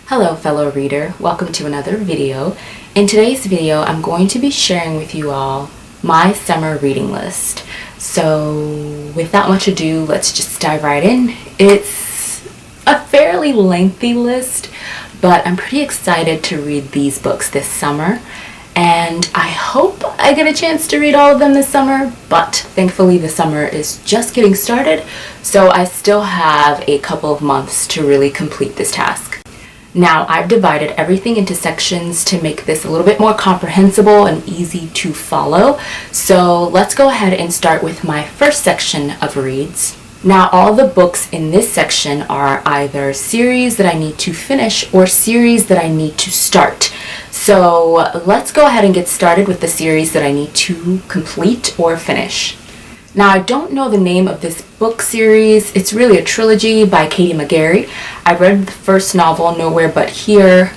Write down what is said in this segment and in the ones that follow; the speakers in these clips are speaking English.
Hello fellow reader, welcome to another video. In today's video I'm going to be sharing with you all my summer reading list. So without much ado, let's just dive right in. It's a fairly lengthy list, but I'm pretty excited to read these books this summer, and I hope I get a chance to read all of them this summer, but thankfully the summer is just getting started, so I still have a couple of months to really complete this task. Now, I've divided everything into sections to make this a little bit more comprehensible and easy to follow. So let's go ahead and start with my first section of reads. Now, all the books in this section are either series that I need to finish or series that I need to start. So let's go ahead and get started with the series that I need to complete or finish. Now, I don't know the name of this book series. It's really a trilogy by Katie McGarry. I read the first novel, Nowhere But Here,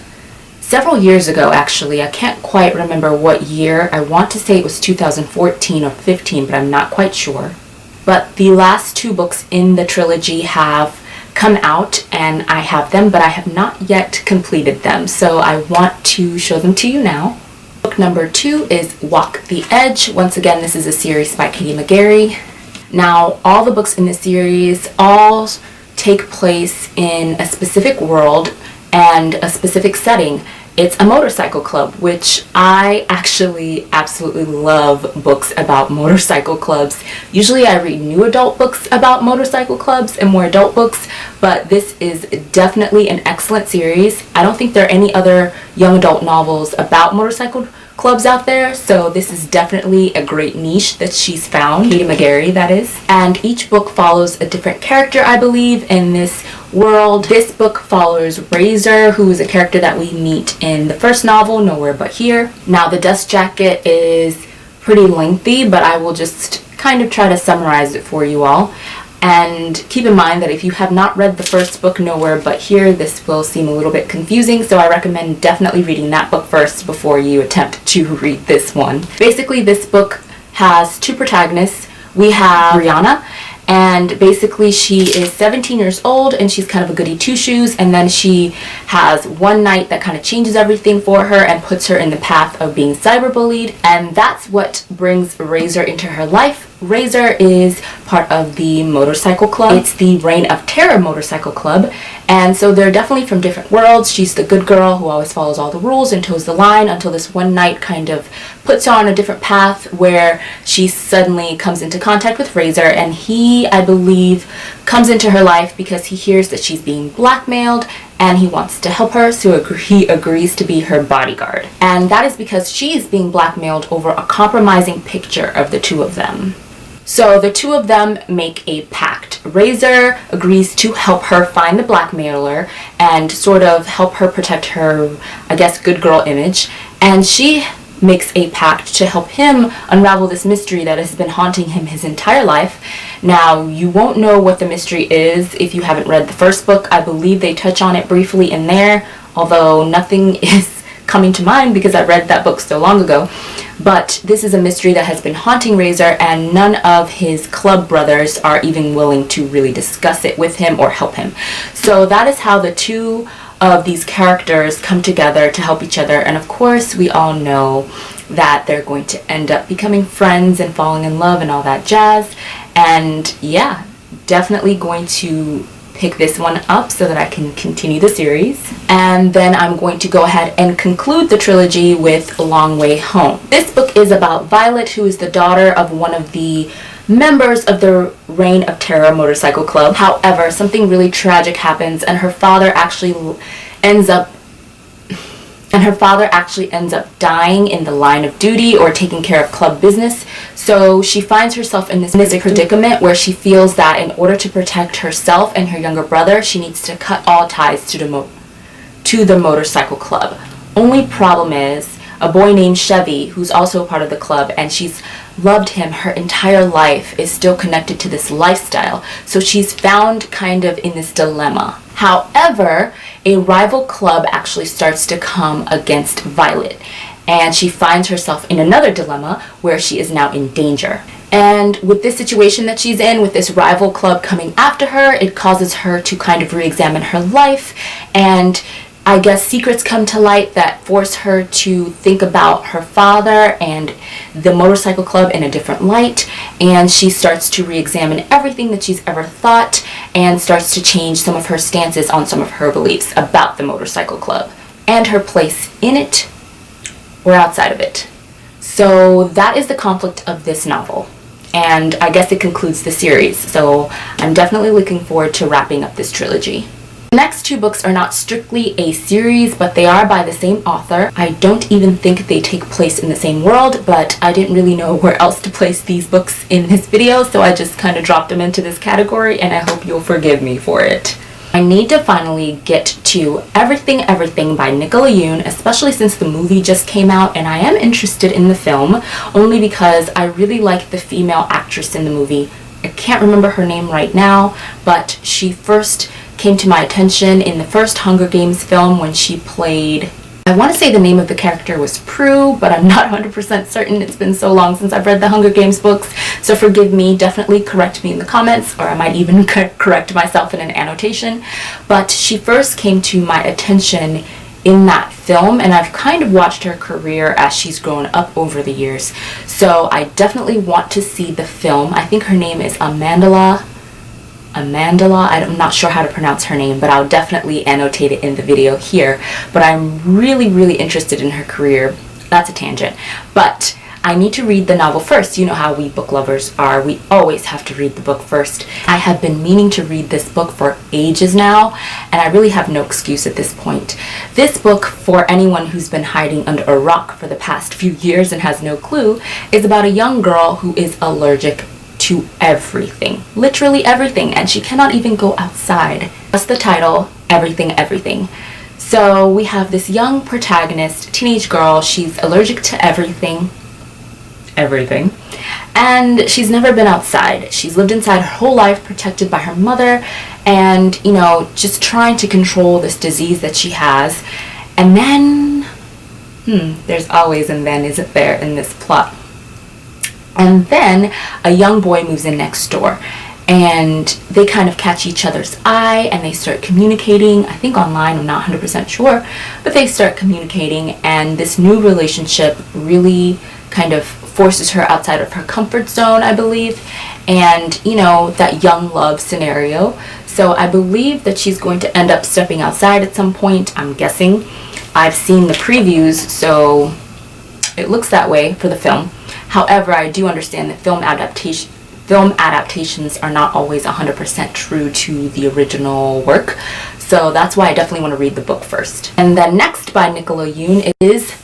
several years ago actually. I can't quite remember what year. I want to say it was 2014 or 15, but I'm not quite sure. But the last two books in the trilogy have come out and I have them, but I have not yet completed them. So I want to show them to you now. Book number 2 is Walk the Edge. Once again, this is a series by Katie McGarry. Now, all the books in this series all take place in a specific world and a specific setting. It's a motorcycle club, which I actually absolutely love books about motorcycle clubs. Usually I read new adult books about motorcycle clubs and more adult books, but this is definitely an excellent series. I don't think there are any other young adult novels about motorcycle clubs out there, so this is definitely a great niche that she's found, Katie McGarry that is. And each book follows a different character, I believe, in this world. This book follows Razor, who is a character that we meet in the first novel, Nowhere But Here. Now, the dust jacket is pretty lengthy, but I will just kind of try to summarize it for you all. And keep in mind that if you have not read the first book, Nowhere But Here, this will seem a little bit confusing, so I recommend definitely reading that book first before you attempt to read this one. Basically, this book has two protagonists. We have Brianna, and basically she is 17 years old and she's kind of a goody two-shoes, and then she has one night that kind of changes everything for her and puts her in the path of being cyberbullied, and that's what brings Razor into her life. Razor is part of the motorcycle club. It's the Reign of Terror motorcycle club, and so they're definitely from different worlds. She's the good girl who always follows all the rules and toes the line until this one night kind of puts her on a different path where she suddenly comes into contact with Razor, and he, I believe, comes into her life because he hears that she's being blackmailed and he wants to help her, so he agrees to be her bodyguard. And that is because she's being blackmailed over a compromising picture of the two of them. So the two of them make a pact. Razor agrees to help her find the blackmailer and sort of help her protect her, I guess, good girl image. And she makes a pact to help him unravel this mystery that has been haunting him his entire life. Now, you won't know what the mystery is if you haven't read the first book. I believe they touch on it briefly in there, although nothing is coming to mind because I read that book so long ago. But this is a mystery that has been haunting Razor, and none of his club brothers are even willing to really discuss it with him or help him. So that is how the two of these characters come together to help each other, and of course we all know that they're going to end up becoming friends and falling in love and all that jazz. And yeah, definitely going to pick this one up so that I can continue the series. And then I'm going to go ahead and conclude the trilogy with A Long Way Home. This book is about Violet, who is the daughter of one of the members of the Reign of Terror motorcycle club. However, something really tragic happens and her father actually ends up dying in the line of duty or taking care of club business. So she finds herself in this predicament where she feels that in order to protect herself and her younger brother, she needs to cut all ties to the motorcycle club. Only problem is a boy named Chevy, who's also a part of the club, and she's loved him her entire life, is still connected to this lifestyle. So she's found kind of in this dilemma. However, a rival club actually starts to come against Violet, and she finds herself in another dilemma where she is now in danger. And with this situation that she's in, with this rival club coming after her, it causes her to kind of re-examine her life. And I guess secrets come to light that force her to think about her father and the motorcycle club in a different light, and she starts to re-examine everything that she's ever thought and starts to change some of her stances on some of her beliefs about the motorcycle club and her place in it or outside of it. So that is the conflict of this novel, and I guess it concludes the series, so I'm definitely looking forward to wrapping up this trilogy. The next two books are not strictly a series, but they are by the same author. I don't even think they take place in the same world, but I didn't really know where else to place these books in this video, so I just kind of dropped them into this category, and I hope you'll forgive me for it. I need to finally get to Everything Everything by Nicola Yoon, especially since the movie just came out, and I am interested in the film, only because I really like the female actress in the movie. I can't remember her name right now, but she first came to my attention in the first Hunger Games film when she played, I want to say the name of the character was Prue, but I'm not 100% certain. It's been so long since I've read the Hunger Games books, so forgive me. Definitely correct me in the comments, or I might even correct myself in an annotation. But she first came to my attention in that film, and I've kind of watched her career as she's grown up over the years. So I definitely want to see the film. I think her name is Amandla. I'm not sure how to pronounce her name, but I'll definitely annotate it in the video here. But I'm really interested in her career. That's a tangent. But I need to read the novel first. You know how we book lovers are. We always have to read the book first. I have been meaning to read this book for ages now, and I really have no excuse at this point. This book, for anyone who's been hiding under a rock for the past few years and has no clue, is about a young girl who is allergic to everything, literally everything, and she cannot even go outside. That's the title, Everything Everything. So we have this young protagonist, teenage girl. She's allergic to everything, and she's never been outside. She's lived inside her whole life, protected by her mother, and you know, just trying to control this disease that she has. And then there's always and then, isn't there, in this plot? And then a young boy moves in next door, and they kind of catch each other's eye, and they start communicating. I think online, I'm not 100% sure, but they start communicating, and this new relationship really kind of forces her outside of her comfort zone, I believe, and you know, that young love scenario. So I believe that she's going to end up stepping outside at some point, I'm guessing. I've seen the previews, so it looks that way for the film. However, I do understand that film adaptations are not always 100% true to the original work, so that's why I definitely want to read the book first. And then next by Nicola Yoon is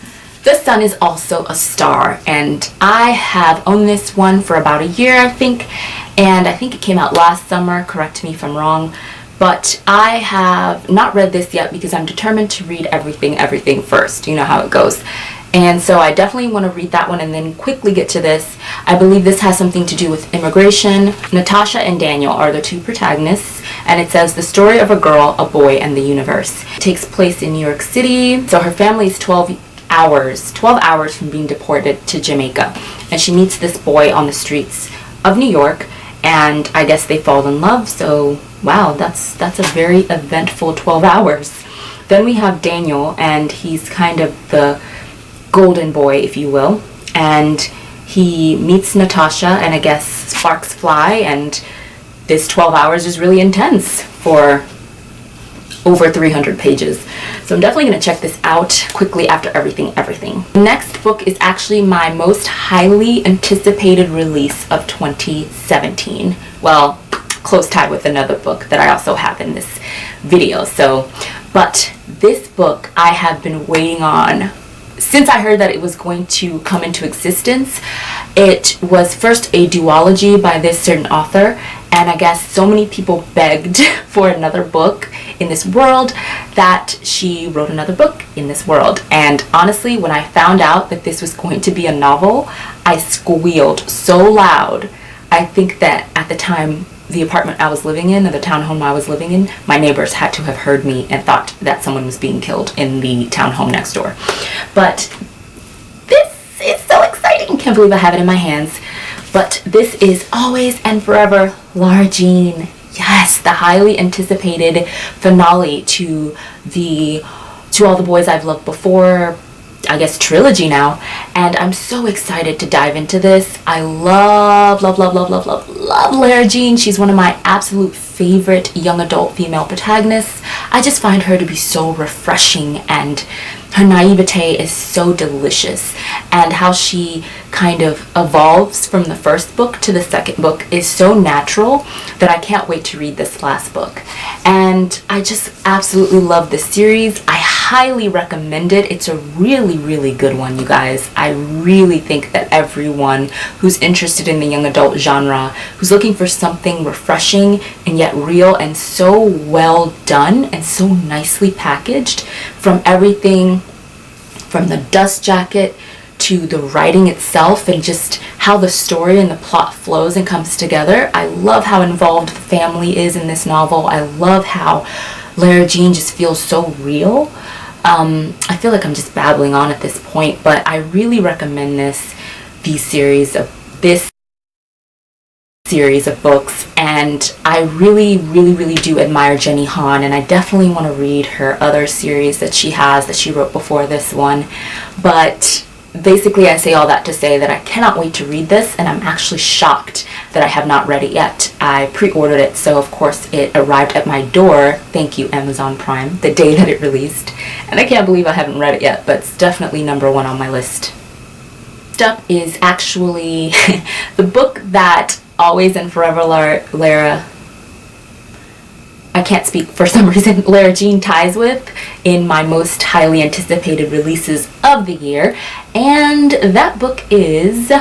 The Sun Is Also a Star, and I have owned this one for about a year, I think, and I think it came out last summer, correct me if I'm wrong, but I have not read this yet because I'm determined to read Everything first. You know how it goes. And so I definitely want to read that one and then quickly get to this. I believe this has something to do with immigration. Natasha and Daniel are the two protagonists, and it says the story of a girl, a boy, and the universe. It takes place in New York City. So her family is 12 hours from being deported to Jamaica, and she meets this boy on the streets of New York, and I guess they fall in love. So wow, that's a very eventful 12 hours. Then we have Daniel, and he's kind of the golden boy, if you will, and he meets Natasha, and I guess sparks fly, and this 12 hours is really intense for over 300 pages. So I'm definitely going to check this out quickly after Everything. The next book is actually my most highly anticipated release of 2017. Well, close tied with another book that I also have in this video. So, but this book I have been waiting on since I heard that it was going to come into existence. It was first a duology by this certain author, and I guess so many people begged for another book in this world that she wrote another book in this world. And honestly, when I found out that this was going to be a novel, I squealed so loud. I think that at the time, the apartment I was living in, or the townhome I was living in, my neighbors had to have heard me and thought that someone was being killed in the townhome next door. But this is so exciting. Can't believe I have it in my hands. But this is Always and Forever, Lara Jean. Yes, the highly anticipated finale to the To All the Boys I've Loved Before, I guess trilogy now, and I'm so excited to dive into this. I love Lara Jean. She's one of my absolute favorite young adult female protagonists. I just find her to be so refreshing, and her naivete is so delicious, and how she kind of evolves from the first book to the second book is so natural that I can't wait to read this last book. And I just absolutely love this series. I highly recommend it. It's a really good one, you guys. I really think that everyone who's interested in the young adult genre, who's looking for something refreshing and yet real and so well done and so nicely packaged, from everything from the dust jacket to the writing itself and just how the story and the plot flows and comes together. I love how involved the family is in this novel. I love how Lara Jean just feels so real. I feel like I'm just babbling on at this point, but I really recommend this series of books, and I really do admire Jenny Han, and I definitely want to read her other series that she wrote before this one. But basically, I say all that to say that I cannot wait to read this, and I'm actually shocked that I have not read it yet. I pre-ordered it, so of course it arrived at my door, thank you Amazon Prime, the day that it released, and I can't believe I haven't read it yet, but it's definitely number one on my list. Next up is actually the book that Always and Forever Lara Jean ties with in my most highly anticipated releases of the year, and that book is A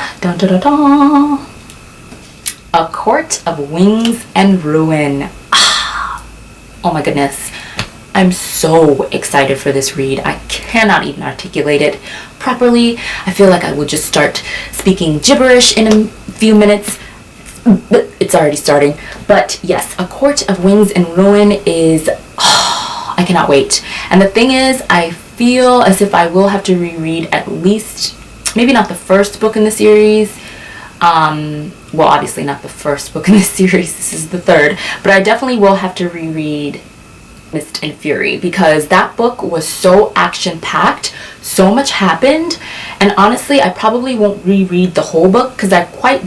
Court of Wings and Ruin. Oh my goodness, I'm so excited for this read. I cannot even articulate it properly. I feel like I will just start speaking gibberish in a few minutes. It's already starting. But yes, A Court of Wings and Ruin is, I cannot wait. And the thing is, I feel as if I will have to reread at least, maybe not the first book in the series. Well, obviously not the first book in the series, this is the third. But I definitely will have to reread Mist and Fury, because that book was so action-packed, so much happened. And honestly, I probably won't reread the whole book because I quite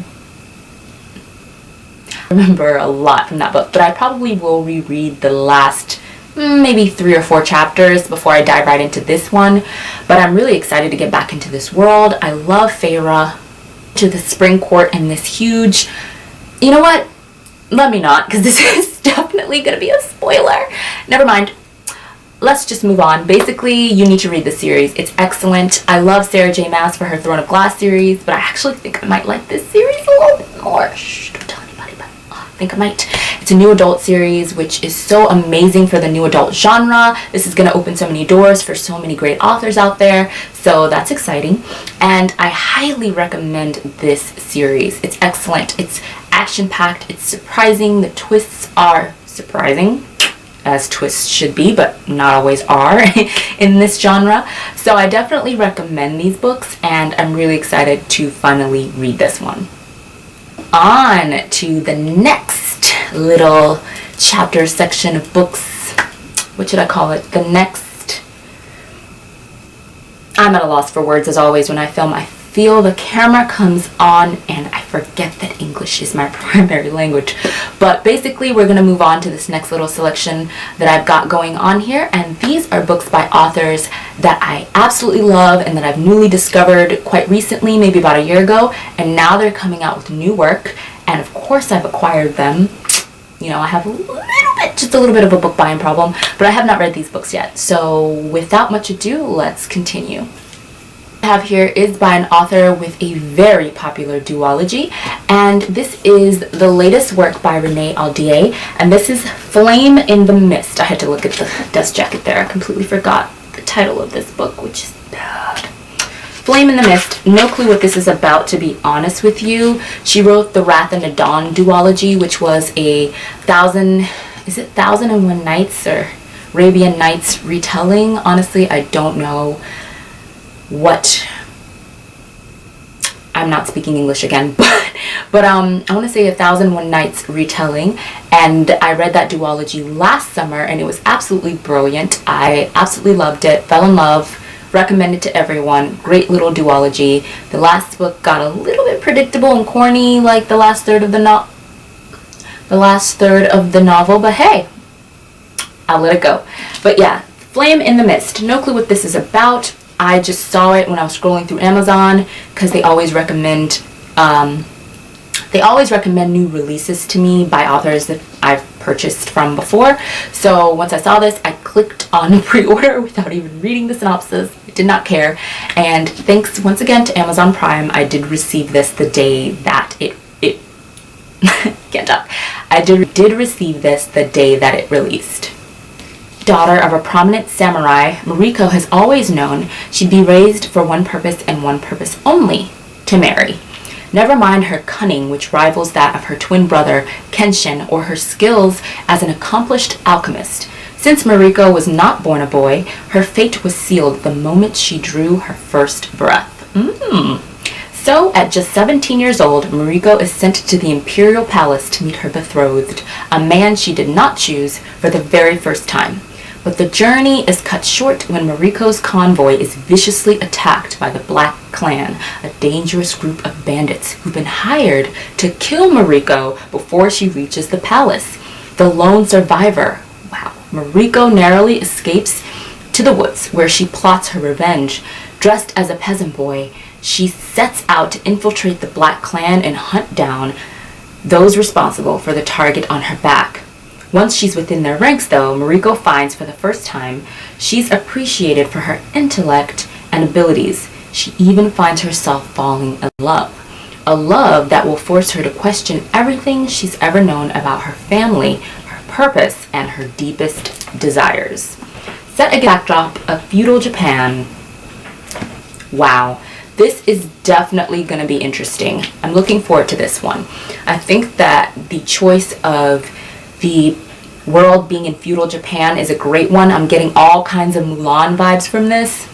remember a lot from that book, but I probably will reread the last maybe 3 or 4 chapters before I dive right into this one. But I'm really excited to get back into this world. I love Feyre, to the spring court, and this huge, you know what, let me not, because this is definitely gonna be a spoiler. Never mind, let's just move on. Basically, you need to read the series. It's excellent. I love Sarah J Maas for her Throne of Glass series, but I actually think I might like this series a little bit more. Shh, don't tell anybody, but I think I might. It's a new adult series, which is so amazing for the new adult genre. This is going to open so many doors for so many great authors out there, so that's exciting. And I highly recommend this series. It's excellent. It's action-packed. It's surprising. The twists are surprising, as twists should be, but not always are in this genre. So I definitely recommend these books, and I'm really excited to finally read this one. On to the next little chapter section of books. What should I call it? I'm at a loss for words as always when I film. I feel the camera comes on and I forget that English is my primary language. But basically, we're going to move on to this next little selection that I've got going on here. And these are books by authors that I absolutely love and that I've newly discovered quite recently, maybe about a year ago. And now they're coming out with new work. And of course, I've acquired them. You know, I have just a little bit of a book buying problem, but I have not read these books yet. So without much ado, let's continue. I have here is by an author with a very popular duology, and this is the latest work by Renee Aldier, and this is Flame in the Mist. I had to look at the dust jacket there. I completely forgot the title of this book, which is bad. Flame in the Mist. No clue what this is about, to be honest with you. She wrote the Wrath and the Dawn duology, which was a 1001 Nights or Arabian Nights retelling. Honestly, I don't know what, I'm not speaking English again, but But I want to say 1001 Nights retelling, and I read that duology last summer, and it was absolutely brilliant. I absolutely loved it, fell in love, recommend it to everyone. Great little duology. The last book got a little bit predictable and corny, like the last third of the novel, but hey, I'll let it go. But yeah, Flame in the Mist. No clue what this is about. I just saw it when I was scrolling through Amazon, because they always recommend new releases to me by authors that I've purchased from before. So once I saw this, I clicked on pre-order without even reading the synopsis. I did not care. And thanks once again to Amazon Prime, I did receive this the day that it can't talk. I did receive this the day that it released. Daughter of a prominent samurai, Mariko has always known she'd be raised for one purpose and one purpose only: to marry. Never mind her cunning, which rivals that of her twin brother, Kenshin, or her skills as an accomplished alchemist. Since Mariko was not born a boy, her fate was sealed the moment she drew her first breath. So, at just 17 years old, Mariko is sent to the Imperial Palace to meet her betrothed, a man she did not choose, for the very first time. But the journey is cut short when Mariko's convoy is viciously attacked by the Black Clan, a dangerous group of bandits who've been hired to kill Mariko before she reaches the palace. The lone survivor, Mariko narrowly escapes to the woods, where she plots her revenge. Dressed as a peasant boy, she sets out to infiltrate the Black Clan and hunt down those responsible for the target on her back. Once she's within their ranks, though, Mariko finds for the first time she's appreciated for her intellect and abilities. She even finds herself falling in love. A love that will force her to question everything she's ever known about her family, her purpose, and her deepest desires. Set against the backdrop of feudal Japan. Wow. This is definitely going to be interesting. I'm looking forward to this one. I think that the choice of the world being in feudal Japan is a great one. I'm getting all kinds of Mulan vibes from this.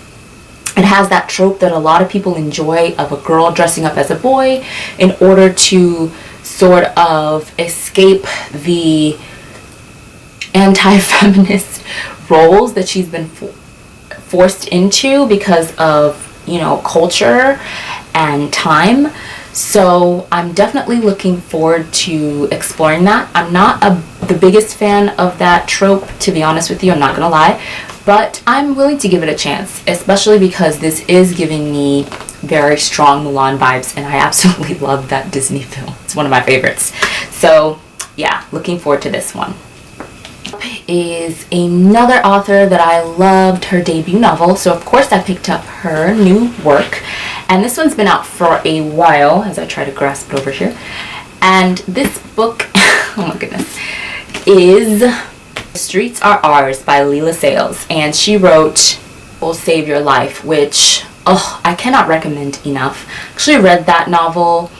It has that trope that a lot of people enjoy of a girl dressing up as a boy in order to sort of escape the anti-feminist roles that she's been forced into because of, culture and time. So I'm definitely looking forward to exploring that. I'm not the biggest fan of that trope, to be honest with you, I'm not gonna lie, but I'm willing to give it a chance, especially because this is giving me very strong Mulan vibes, and I absolutely love that Disney film. It's one of my favorites. So yeah, looking forward to this one. Is another author that I loved her debut novel, so of course I picked up her new work, and this one's been out for a while as I try to grasp it over here. And this book, oh my goodness, is The Streets Are Ours by Leela Sales, and she wrote Will Save Your Life, which I cannot recommend enough. Actually read that novel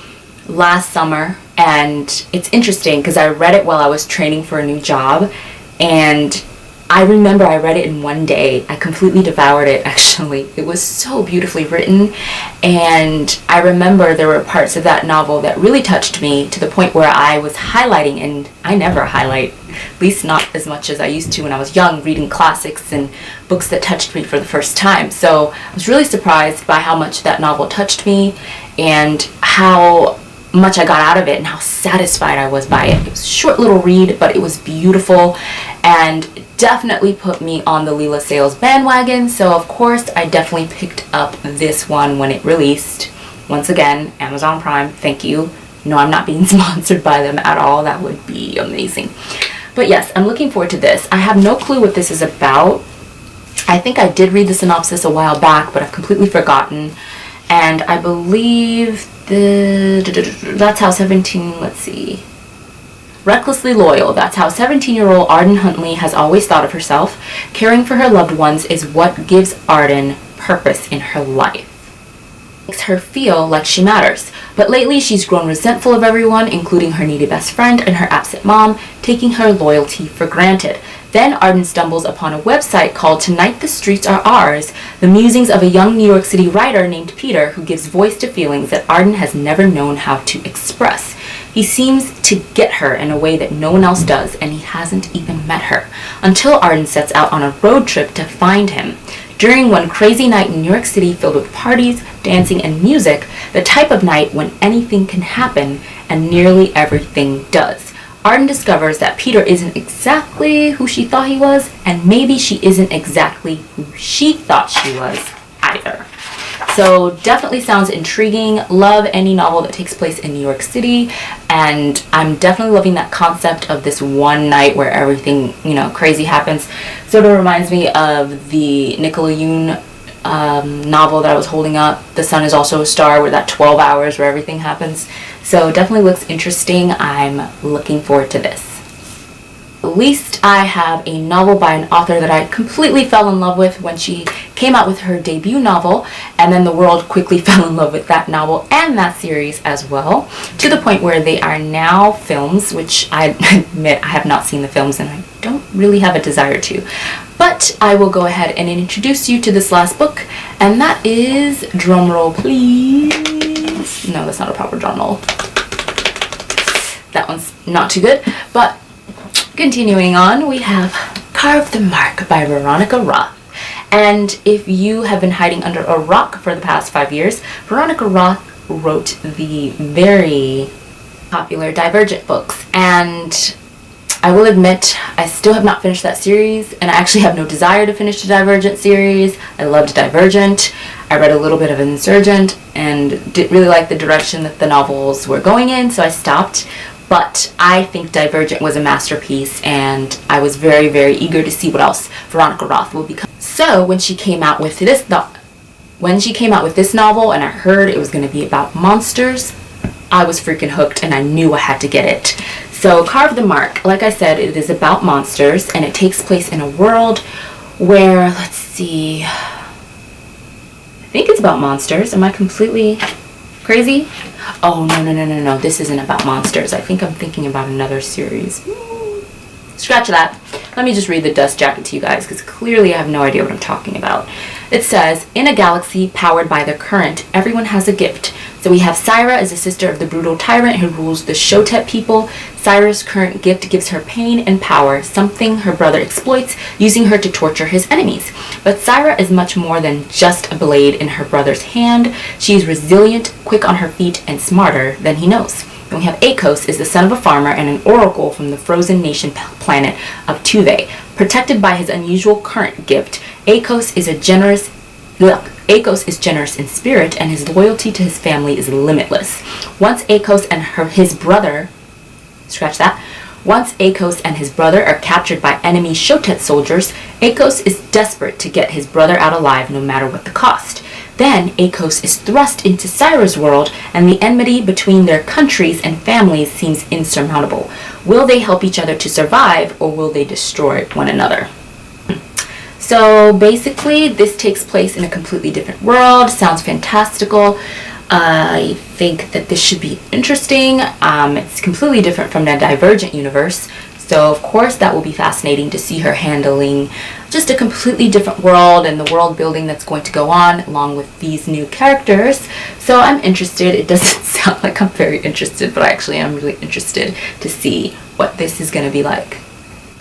last summer, and it's interesting because I read it while I was training for a new job. And I remember I read it in one day. I completely devoured it, actually. It was so beautifully written, and I remember there were parts of that novel that really touched me to the point where I was highlighting, and I never highlight, at least not as much as I used to when I was young, reading classics and books that touched me for the first time. So I was really surprised by how much that novel touched me and how much I got out of it and how satisfied I was by it. It was a short little read, but it was beautiful and definitely put me on the Leela Sales bandwagon. So of course I definitely picked up this one when it released. Once again, Amazon Prime, thank you. No, I'm not being sponsored by them at all. That would be amazing. But yes, I'm looking forward to this. I have no clue what this is about. I think I did read the synopsis a while back, but I've completely forgotten. And I believe that's how 17, let's see. Recklessly loyal, that's how 17-year-old Arden Huntley has always thought of herself. Caring for her loved ones is what gives Arden purpose in her life. makes her feel like she matters. But lately she's grown resentful of everyone, including her needy best friend and her absent mom, taking her loyalty for granted. Then Arden stumbles upon a website called Tonight the Streets Are Ours, the musings of a young New York City writer named Peter who gives voice to feelings that Arden has never known how to express. He seems to get her in a way that no one else does, and he hasn't even met her, until Arden sets out on a road trip to find him. During one crazy night in New York City filled with parties, dancing, and music, the type of night when anything can happen and nearly everything does, Arden discovers that Peter isn't exactly who she thought he was, and maybe she isn't exactly who she thought she was either. So definitely sounds intriguing. Love any novel that takes place in New York City, and I'm definitely loving that concept of this one night where everything, crazy happens. Sort of reminds me of the Nicola Yoon novel that I was holding up, The Sun Is Also a Star, where that 12 hours where everything happens. So definitely looks interesting. I'm looking forward to this. At least I have a novel by an author that I completely fell in love with when she came out with her debut novel, and then the world quickly fell in love with that novel and that series as well, to the point where they are now films, which I admit I have not seen the films and I don't really have a desire to. But I will go ahead and introduce you to this last book, and that is, drumroll please. No, that's not a proper drumroll. That one's not too good, but continuing on, we have Carve the Mark by Veronica Roth. And if you have been hiding under a rock for the past 5 years, Veronica Roth wrote the very popular Divergent books. And I will admit, I still have not finished that series, and I actually have no desire to finish the Divergent series. I loved Divergent. I read a little bit of Insurgent and didn't really like the direction that the novels were going in, so I stopped. But I think Divergent was a masterpiece, and I was very, very eager to see what else Veronica Roth will become. So when she came out with this novel, and I heard it was going to be about monsters, I was freaking hooked, and I knew I had to get it. So Carve the Mark, like I said, it is about monsters, and it takes place in a world where, let's see, I think it's about monsters. Am I completely crazy? Oh, no. This isn't about monsters. I think I'm thinking about another series. Scratch that. Let me just read the dust jacket to you guys, because clearly I have no idea what I'm talking about. It says, in a galaxy powered by the current, everyone has a gift. So we have Syra as a sister of the brutal tyrant who rules the Shotet people. Syra's current gift gives her pain and power, something her brother exploits, using her to torture his enemies. But Syra is much more than just a blade in her brother's hand. She's resilient, quick on her feet, and smarter than he knows. Then we have Akos is the son of a farmer and an oracle from the frozen nation planet of Tuve. Protected by his unusual current gift, Akos is generous in spirit, and his loyalty to his family is limitless. Once Akos and his brother are captured by enemy Shotet soldiers, Akos is desperate to get his brother out alive no matter what the cost. Then Akos is thrust into Syra's world, and the enmity between their countries and families seems insurmountable. Will they help each other to survive, or will they destroy one another? So basically, this takes place in a completely different world. Sounds fantastical. I think that this should be interesting. It's completely different from the Divergent universe. So of course that will be fascinating to see her handling just a completely different world and the world building that's going to go on along with these new characters. So I'm interested. It doesn't sound like I'm very interested, but I actually am really interested to see what this is going to be like.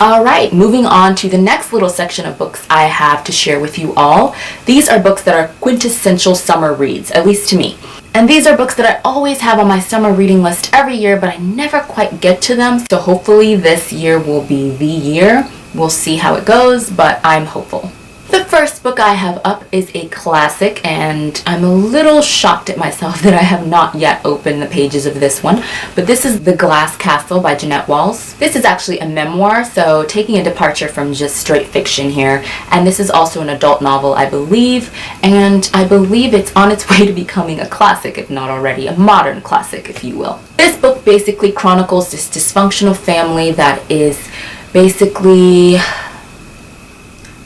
Alright, moving on to the next little section of books I have to share with you all. These are books that are quintessential summer reads, at least to me. And these are books that I always have on my summer reading list every year, but I never quite get to them. So hopefully this year will be the year. We'll see how it goes, but I'm hopeful. The first book I have up is a classic, and I'm a little shocked at myself that I have not yet opened the pages of this one, but this is The Glass Castle by Jeanette Walls. This is actually a memoir, so taking a departure from just straight fiction here, and this is also an adult novel, I believe, and I believe it's on its way to becoming a classic, if not already, a modern classic, if you will. This book basically chronicles this dysfunctional family that is basically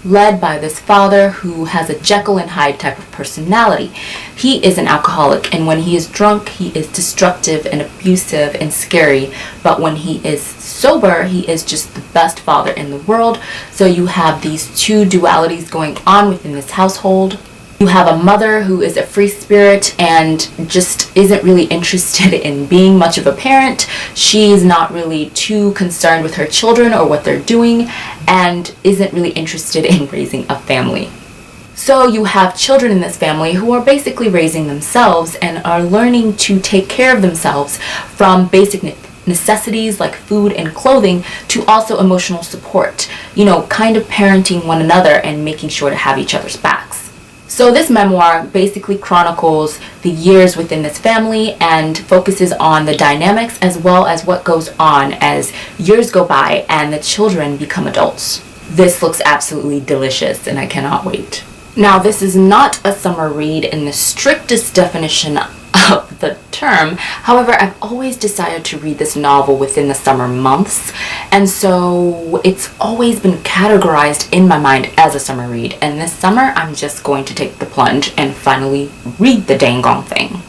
led by this father who has a Jekyll and Hyde type of personality. He is an alcoholic, and when he is drunk, he is destructive and abusive and scary, but when he is sober, he is just the best father in the world. So you have these two dualities going on within this household. You have a mother who is a free spirit and just isn't really interested in being much of a parent. She's not really too concerned with her children or what they're doing, and isn't really interested in raising a family. So you have children in this family who are basically raising themselves and are learning to take care of themselves, from basic necessities like food and clothing to also emotional support, kind of parenting one another and making sure to have each other's backs. So this memoir basically chronicles the years within this family and focuses on the dynamics as well as what goes on as years go by and the children become adults. This looks absolutely delicious and I cannot wait. Now, this is not a summer read in the strictest definition of the term. However, I've always decided to read this novel within the summer months, and so it's always been categorized in my mind as a summer read, and this summer I'm just going to take the plunge and finally read the dang gone thing.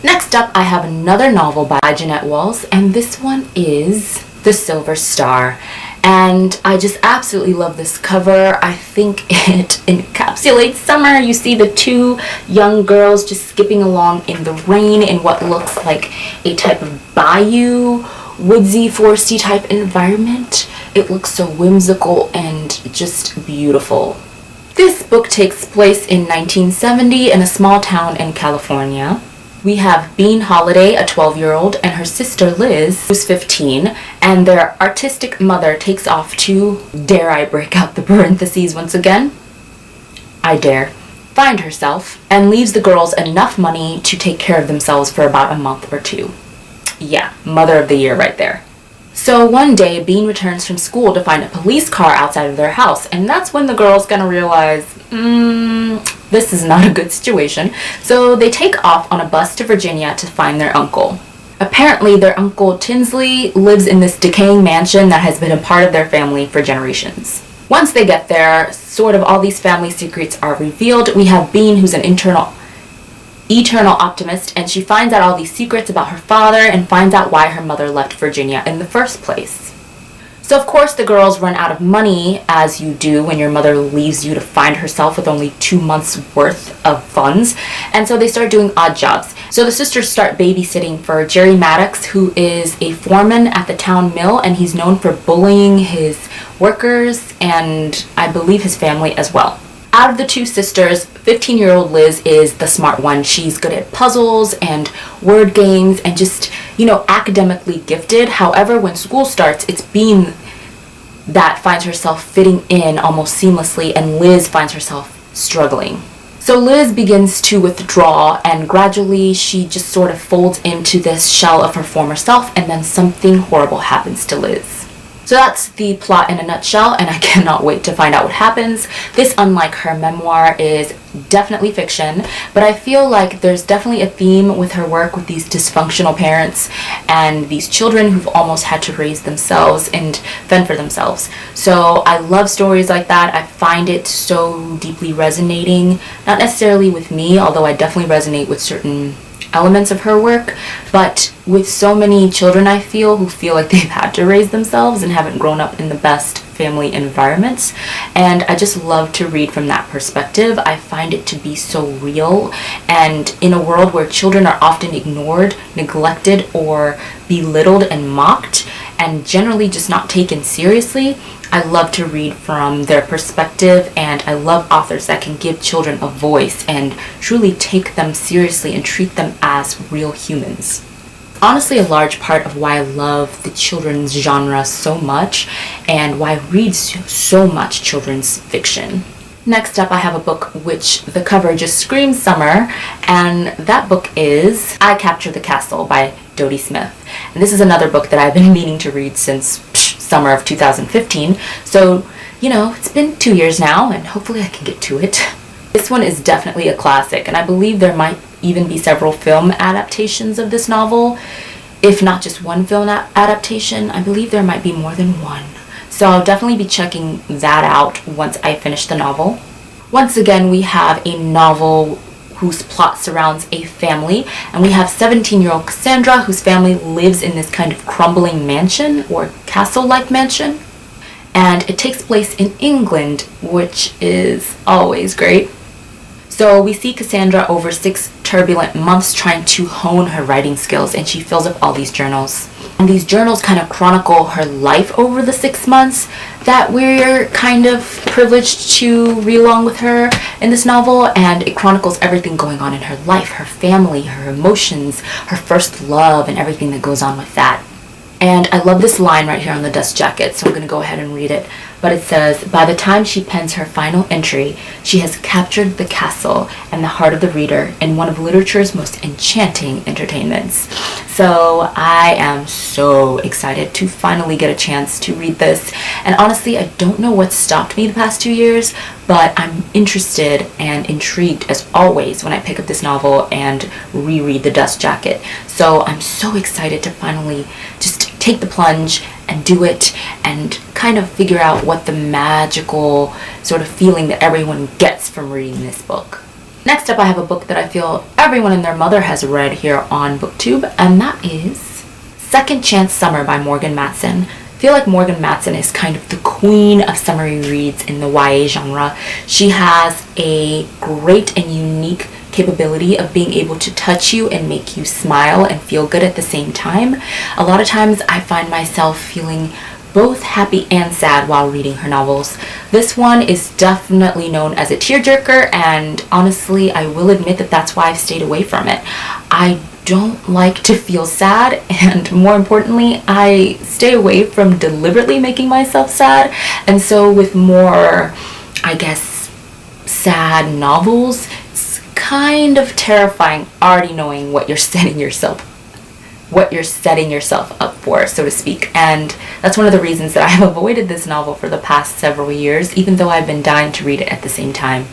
Next up, I have another novel by Jeanette Walls, and this one is The Silver Star. And I just absolutely love this cover. I think it encapsulates summer. You see the two young girls just skipping along in the rain in what looks like a type of bayou, woodsy, foresty type environment. It looks so whimsical and just beautiful. This book takes place in 1970 in a small town in California. We have Bean Holiday, a 12-year-old, and her sister Liz, who's 15, and their artistic mother takes off to, dare I break out the parentheses once again? I dare. Find herself, and leaves the girls enough money to take care of themselves for about a month or two. Yeah, mother of the year right there. So one day, Bean returns from school to find a police car outside of their house, and that's when the girls gonna realize, this is not a good situation. So they take off on a bus to Virginia to find their uncle. Apparently, their uncle Tinsley lives in this decaying mansion that has been a part of their family for generations. Once they get there, sort of all these family secrets are revealed. We have Bean, who's an eternal optimist, and she finds out all these secrets about her father and finds out why her mother left Virginia in the first place. So of course the girls run out of money, as you do when your mother leaves you to find herself with only 2 months worth of funds, and so they start doing odd jobs. So the sisters start babysitting for Jerry Maddox, who is a foreman at the town mill, and he's known for bullying his workers and I believe his family as well. Out of the two sisters, 15-year-old Liz is the smart one. She's good at puzzles and word games and just, academically gifted. However, when school starts, it's Bean that finds herself fitting in almost seamlessly, and Liz finds herself struggling. So Liz begins to withdraw, and gradually she just sort of folds into this shell of her former self, and then something horrible happens to Liz. So that's the plot in a nutshell, and I cannot wait to find out what happens. This, unlike her memoir, is definitely fiction, but I feel like there's definitely a theme with her work with these dysfunctional parents and these children who've almost had to raise themselves and fend for themselves. So I love stories like that. I find it so deeply resonating, not necessarily with me, although I definitely resonate with certain elements of her work, but with so many children I feel who feel like they've had to raise themselves and haven't grown up in the best family environments, and I just love to read from that perspective. I find it to be so real, and in a world where children are often ignored, neglected, or belittled and mocked, and generally just not taken seriously, I love to read from their perspective, and I love authors that can give children a voice and truly take them seriously and treat them as real humans. Honestly, a large part of why I love the children's genre so much and why I read so much children's fiction. Next up, I have a book which the cover just screams summer, and that book is I Capture the Castle by Dodie Smith. And this is another book that I've been meaning to read since summer of 2015. So, it's been 2 years now, and hopefully I can get to it. This one is definitely a classic, and I believe there might even be several film adaptations of this novel. If not just one film adaptation, I believe there might be more than one. So I'll definitely be checking that out once I finish the novel. Once again, we have a novel whose plot surrounds a family, and we have 17-year-old Cassandra, whose family lives in this kind of crumbling mansion or castle-like mansion, and it takes place in England, which is always great. So we see Cassandra over 6 turbulent months trying to hone her writing skills, and she fills up all these journals. And these journals kind of chronicle her life over the 6 months that we're kind of privileged to read along with her in this novel, and it chronicles everything going on in her life, her family, her emotions, her first love, and everything that goes on with that. And I love this line right here on the dust jacket, so I'm going to go ahead and read it. But it says, by the time she pens her final entry, she has captured the castle and the heart of the reader in one of literature's most enchanting entertainments. So I am so excited to finally get a chance to read this. And honestly, I don't know what stopped me the past 2 years, but I'm interested and intrigued as always when I pick up this novel and reread the dust jacket. So I'm so excited to finally just take the plunge and do it and kind of figure out what the magical sort of feeling that everyone gets from reading this book. Next up, I have a book that I feel everyone and their mother has read here on BookTube, and that is Second Chance Summer by Morgan Matson. I feel like Morgan Matson is kind of the queen of summary reads in the YA genre. She has a great and unique capability of being able to touch you and make you smile and feel good at the same time. A lot of times I find myself feeling both happy and sad while reading her novels. This one is definitely known as a tearjerker, and honestly, I will admit that that's why I've stayed away from it. I don't like to feel sad, and more importantly, I stay away from deliberately making myself sad. And so with more, I guess, sad novels, it's kind of terrifying already knowing what you're setting yourself up for, so to speak. And that's one of the reasons that I have avoided this novel for the past several years, even though I've been dying to read it at the same time.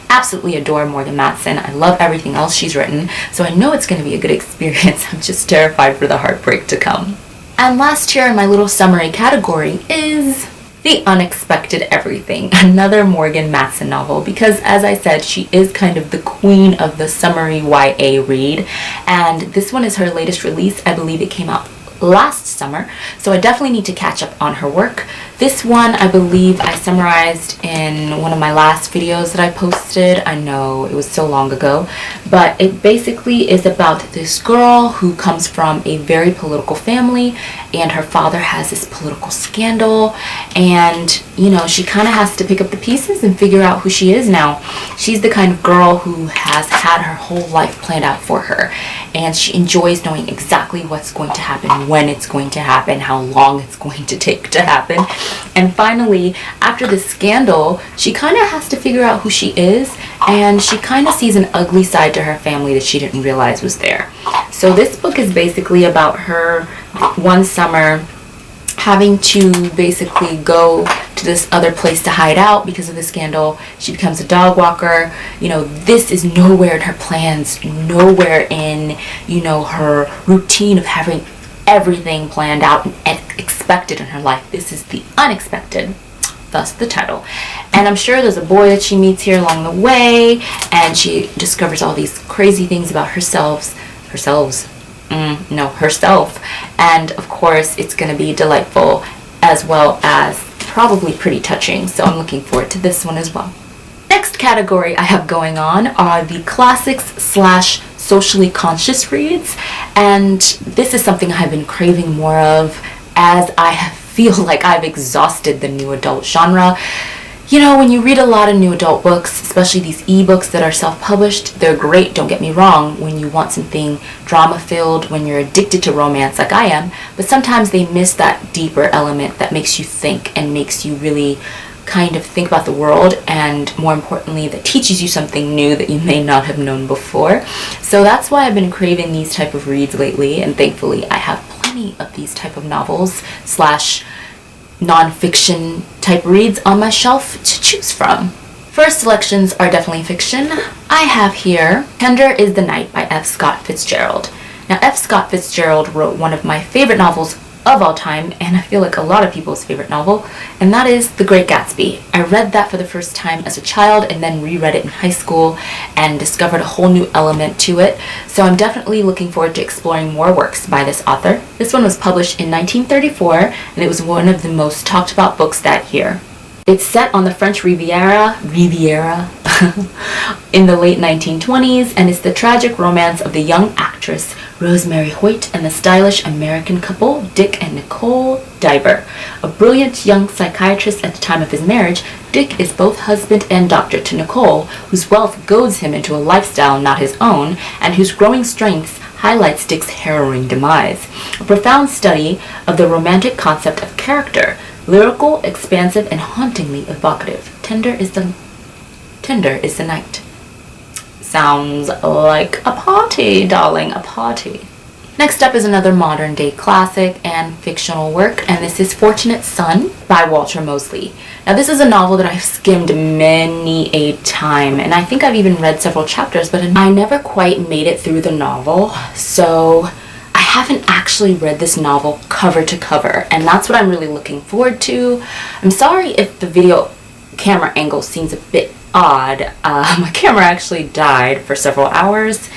Absolutely adore Morgan Matson. I love everything else she's written, so I know it's going to be a good experience. I'm just terrified for the heartbreak to come. And last here in my little summary category is The Unexpected Everything, another Morgan Matson novel, because as I said, she is kind of the queen of the summary YA read, and this one is her latest release. I believe it came out last summer, so I definitely need to catch up on her work. This one, I believe I summarized in one of my last videos that I posted. I know it was so long ago, but it basically is about this girl who comes from a very political family, and her father has this political scandal, and you know, she kind of has to pick up the pieces and figure out who she is now. She's the kind of girl who has had her whole life planned out for her, and she enjoys knowing exactly what's going to happen, when it's going to happen, how long it's going to take to happen. And finally, after the scandal, she kind of has to figure out who she is, and she kind of sees an ugly side to her family that she didn't realize was there. So this book is basically about her one summer having to basically go to this other place to hide out because of the scandal. She becomes a dog walker. You know, this is nowhere in her plans, nowhere in, you know, her routine of having everything planned out and expected in her life. This is the unexpected, thus the title. And I'm sure there's a boy that she meets here along the way, and she discovers all these crazy things about herself. And of course, it's going to be delightful as well as probably pretty touching. So I'm looking forward to this one as well. Next category I have going on are the classics / socially conscious reads, and this is something I've been craving more of as I feel like I've exhausted the new adult genre. You know, when you read a lot of new adult books, especially these ebooks that are self-published, they're great, don't get me wrong, when you want something drama-filled, when you're addicted to romance like I am, but sometimes they miss that deeper element that makes you think and makes you really kind of think about the world, and more importantly, that teaches you something new that you may not have known before. So that's why I've been craving these type of reads lately, and thankfully I have plenty of these type of novels / nonfiction type reads on my shelf to choose from. First selections are definitely fiction. I have here Tender is the Night by F. Scott Fitzgerald. Now, F. Scott Fitzgerald wrote one of my favorite novels of all time, and I feel like a lot of people's favorite novel, and that is The Great Gatsby. I read that for the first time as a child and then reread it in high school and discovered a whole new element to it, so I'm definitely looking forward to exploring more works by this author. This one was published in 1934, and it was one of the most talked about books that year. It's set on the French Riviera in the late 1920s, and it's the tragic romance of the young actress Rosemary Hoyt and the stylish American couple Dick and Nicole Diver. A brilliant young psychiatrist at the time of his marriage, Dick is both husband and doctor to Nicole, whose wealth goads him into a lifestyle not his own, and whose growing strengths highlights Dick's harrowing demise. A profound study of the romantic concept of character, lyrical, expansive, and hauntingly evocative. Tender is the night. Sounds like a party, darling, a party. Next up is another modern day classic and fictional work, and this is Fortunate Son by Walter Mosley. Now this is a novel that I've skimmed many a time, and I think I've even read several chapters, but I never quite made it through the novel, so I haven't actually read this novel cover to cover, and that's what I'm really looking forward to. I'm sorry if the video camera angle seems a bit odd. My camera actually died for several hours.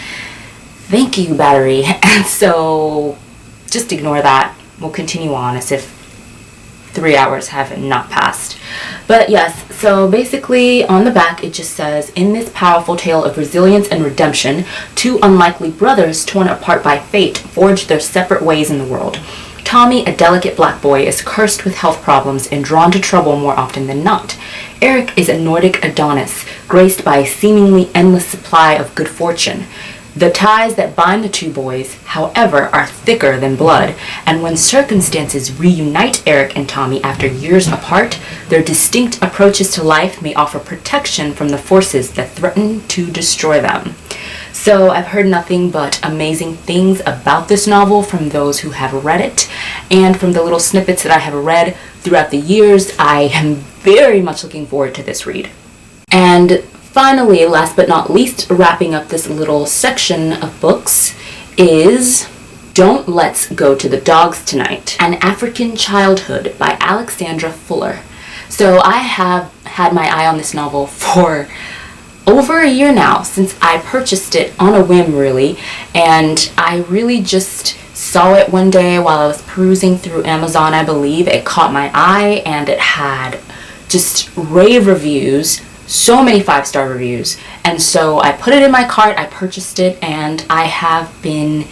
Thank you, battery. And so just ignore that. We'll continue on as if 3 hours have not passed. But yes, so basically on the back it just says, in this powerful tale of resilience and redemption, two unlikely brothers torn apart by fate forge their separate ways in the world. Tommy, a delicate black boy, is cursed with health problems and drawn to trouble more often than not. Eric is a Nordic Adonis, graced by a seemingly endless supply of good fortune. The ties that bind the two boys, however, are thicker than blood, and when circumstances reunite Eric and Tommy after years apart, their distinct approaches to life may offer protection from the forces that threaten to destroy them. So I've heard nothing but amazing things about this novel from those who have read it, and from the little snippets that I have read throughout the years, I am very much looking forward to this read. And finally, last but not least, wrapping up this little section of books is Don't Let's Go to the Dogs Tonight, An African Childhood by Alexandra Fuller. So I have had my eye on this novel for over a year now, since I purchased it on a whim, really, and I really just saw it one day while I was perusing through Amazon, I believe. It caught my eye, and it had just rave reviews, so many 5-star reviews, and so I put it in my cart, I purchased it, and I have been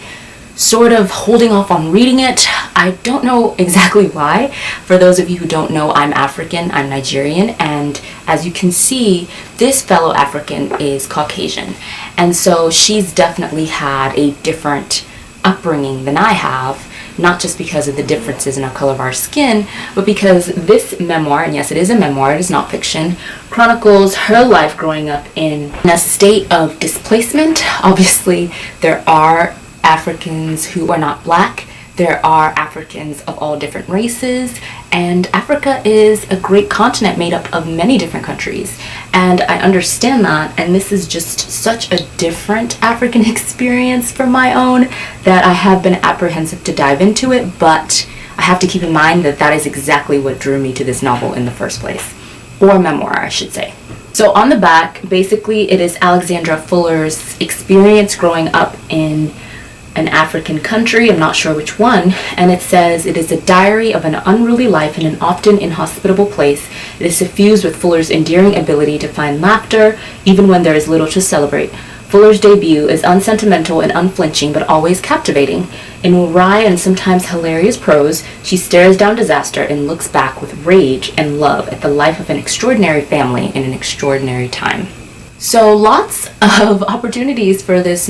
sort of holding off on reading it. I don't know exactly why. For those of you who don't know, I'm African, I'm Nigerian, and as you can see, this fellow African is Caucasian, and so she's definitely had a different upbringing than I have, not just because of the differences in the color of our skin, but because this memoir, and yes, it is a memoir, it is not fiction, chronicles her life growing up in a state of displacement. Obviously, there are Africans who are not black, there are Africans of all different races, and Africa is a great continent made up of many different countries, and I understand that, and this is just such a different African experience from my own that I have been apprehensive to dive into it, but I have to keep in mind that that is exactly what drew me to this novel in the first place, or memoir, I should say. So on the back, basically it is Alexandra Fuller's experience growing up in an African country, I'm not sure which one, and it says, it is a diary of an unruly life in an often inhospitable place. It is suffused with Fuller's endearing ability to find laughter, even when there is little to celebrate. Fuller's debut is unsentimental and unflinching, but always captivating. In wry and sometimes hilarious prose, she stares down disaster and looks back with rage and love at the life of an extraordinary family in an extraordinary time. So lots of opportunities for this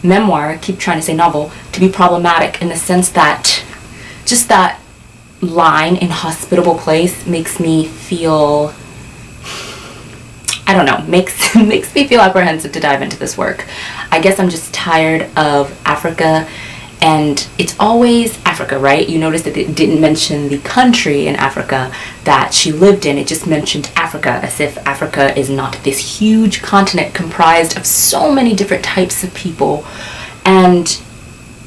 memoir, I keep trying to say novel, to be problematic in the sense that just that line, inhospitable place, makes me feel, I don't know, makes me feel apprehensive to dive into this work. I guess I'm just tired of Africa, and it's always Africa, right? You notice that it didn't mention the country in Africa that she lived in, it just mentioned Africa, as if Africa is not this huge continent comprised of so many different types of people, and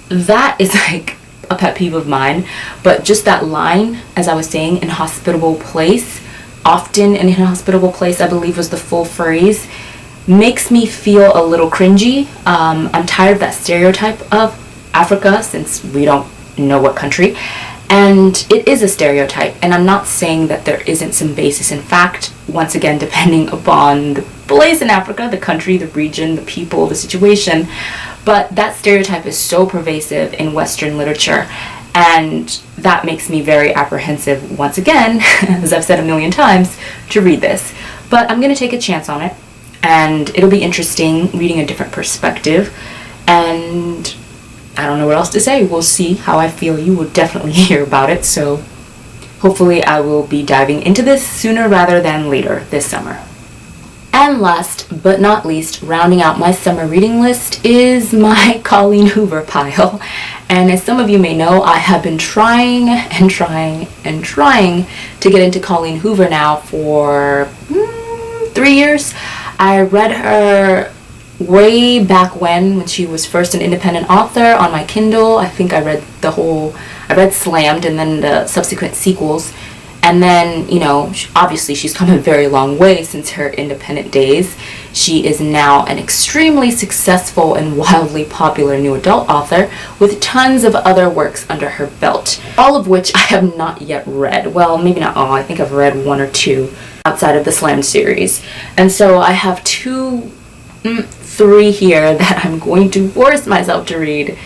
that is like a pet peeve of mine, but just that line, as I was saying, inhospitable place, often an inhospitable place, I believe was the full phrase, makes me feel a little cringy. I'm tired of that stereotype of Africa, since we don't know what country, and it is a stereotype, and I'm not saying that there isn't some basis in fact, once again, depending upon the place in Africa, the country, the region, the people, the situation, but that stereotype is so pervasive in Western literature, and that makes me very apprehensive, once again, as I've said a million times, to read this. But I'm going to take a chance on it, and it'll be interesting reading a different perspective, and I don't know what else to say. We'll see how I feel. You will definitely hear about it, so hopefully I will be diving into this sooner rather than later this summer. And last but not least, rounding out my summer reading list is my Colleen Hoover pile. And as some of you may know, I have been trying to get into Colleen Hoover now for 3 years. I read her way back when she was first an independent author on my Kindle. I think I read Slammed and then the subsequent sequels. And then, you know, obviously she's come a very long way since her independent days. She is now an extremely successful and wildly popular new adult author with tons of other works under her belt, all of which I have not yet read. Well, maybe not all. I think I've read 1 or 2 outside of the Slammed series. And so I have 3 here that I'm going to force myself to read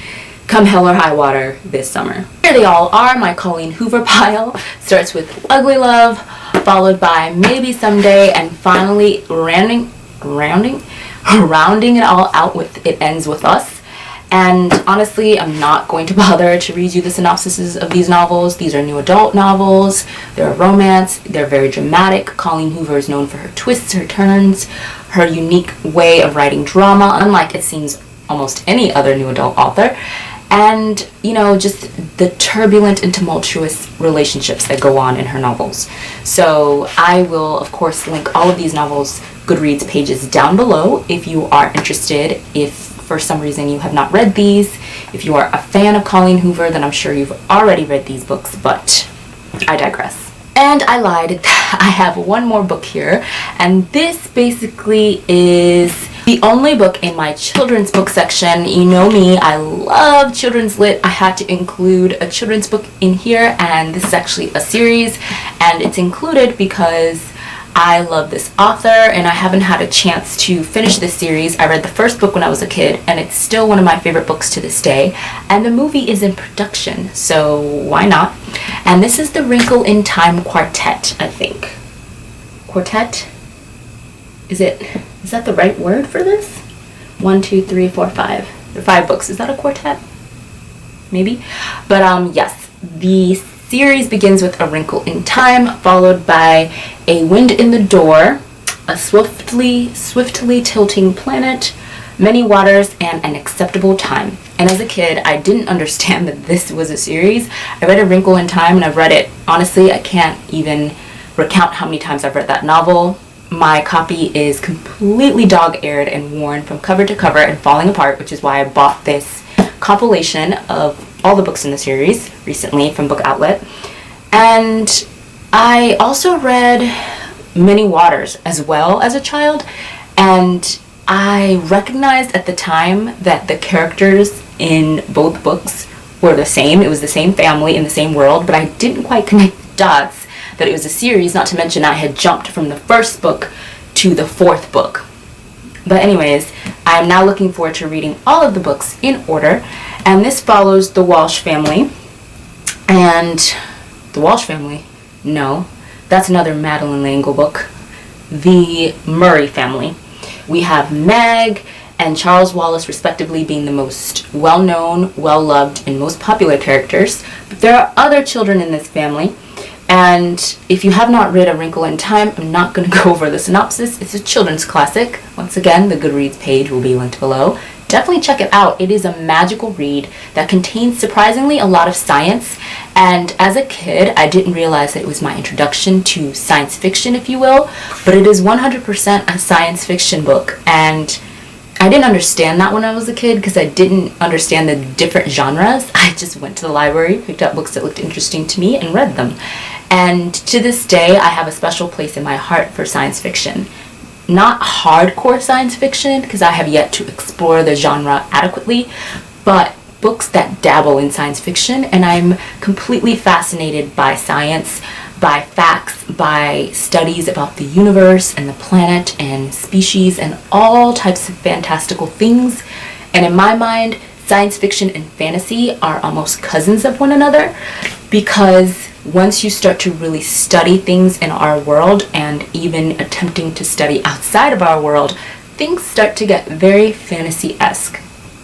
come hell or high water this summer. Here they all are, my Colleen Hoover pile. Starts with Ugly Love, followed by Maybe Someday, and finally rounding it all out with It Ends With Us. And honestly, I'm not going to bother to read you the synopsises of these novels. These are new adult novels. They're a romance. They're very dramatic. Colleen Hoover is known for her twists, her turns, her unique way of writing drama, unlike it seems almost any other new adult author. And, you know, just the turbulent and tumultuous relationships that go on in her novels. So I will, of course, link all of these novels' Goodreads pages down below if you are interested. If for some reason you have not read these, if you are a fan of Colleen Hoover, then I'm sure you've already read these books, but I digress. And I lied. I have one more book here, and this basically is the only book in my children's book section. You know me, I love children's lit. I had to include a children's book in here, and this is actually a series, and it's included because I love this author and I haven't had a chance to finish this series. I read the first book when I was a kid, and it's still one of my favorite books to this day, and the movie is in production, so why not? And this is the Wrinkle in Time Quartet, I think. Quartet? Is that the right word for this? 1, 2, 3, 4, 5. There are 5 books. Is that a quartet? Maybe. But yes, the series begins with A Wrinkle in Time, followed by A Wind in the Door, A Swiftly Tilting Planet, Many Waters, and An Acceptable Time. And as a kid, I didn't understand that this was a series. I read A Wrinkle in Time, and I've read it, honestly, I can't even recount how many times I've read that novel. My copy is completely dog-eared and worn from cover to cover and falling apart, which is why I bought this compilation of all the books in the series recently from Book Outlet. And I also read Many Waters as well as a child, and I recognized at the time that the characters in both books were the same. It was the same family in the same world, but I didn't quite connect the dots that it was a series, not to mention I had jumped from the first book to the 4th book. But anyways, I'm now looking forward to reading all of the books in order, and this follows the Walsh family. And the Walsh family? No, that's another Madeleine L'Engle book. The Murray family. We have Meg and Charles Wallace respectively being the most well-known, well-loved, and most popular characters. But there are other children in this family. And if you have not read A Wrinkle in Time, I'm not going to go over the synopsis. It's a children's classic. Once again, the Goodreads page will be linked below. Definitely check it out. It is a magical read that contains surprisingly a lot of science. And as a kid, I didn't realize that it was my introduction to science fiction, if you will. But it is 100% a science fiction book. And I didn't understand that when I was a kid because I didn't understand the different genres. I just went to the library, picked up books that looked interesting to me, and read them. And to this day, I have a special place in my heart for science fiction. Not hardcore science fiction, because I have yet to explore the genre adequately, but books that dabble in science fiction, and I'm completely fascinated by science, by facts, by studies about the universe and the planet and species and all types of fantastical things. And in my mind, science fiction and fantasy are almost cousins of one another, because once you start to really study things in our world and even attempting to study outside of our world, things start to get very fantasy-esque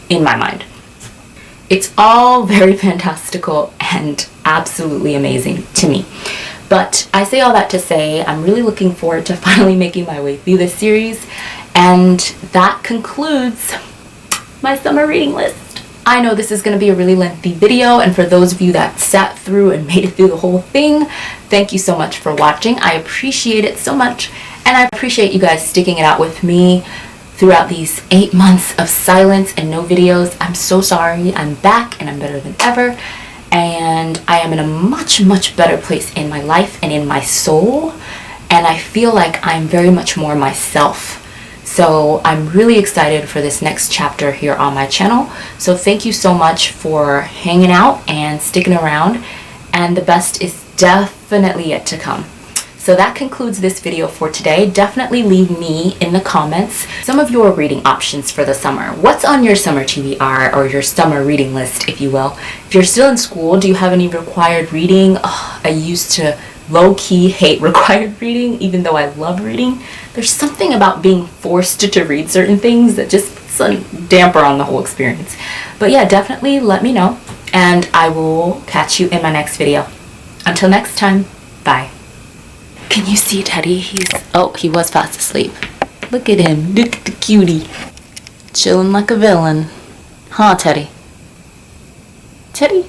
in my mind. It's all very fantastical and absolutely amazing to me. But I say all that to say I'm really looking forward to finally making my way through this series, and that concludes my summer reading list. I know this is going to be a really lengthy video, and for those of you that sat through and made it through the whole thing, thank you so much for watching. I appreciate it so much, and I appreciate you guys sticking it out with me throughout these 8 months of silence and no videos. I'm so sorry. I'm back and I'm better than ever, and I am in a much better place in my life and in my soul, and I feel like I'm very much more myself. So I'm really excited for this next chapter here on my channel. So thank you so much for hanging out and sticking around, and the best is definitely yet to come. So that concludes this video for today. Definitely leave me in the comments some of your reading options for the summer. What's on your summer TBR, or your summer reading list, if you will? If you're still in school, do you have any required reading? Oh, I used to low-key hate required reading, even though I love reading. There's something about being forced to read certain things that just puts a damper on the whole experience. But yeah, definitely let me know, and I will catch you in my next video. Until next time, bye. Can you see Teddy? He was fast asleep. Look at him. Look at the cutie. Chilling like a villain. Huh, Teddy? Teddy?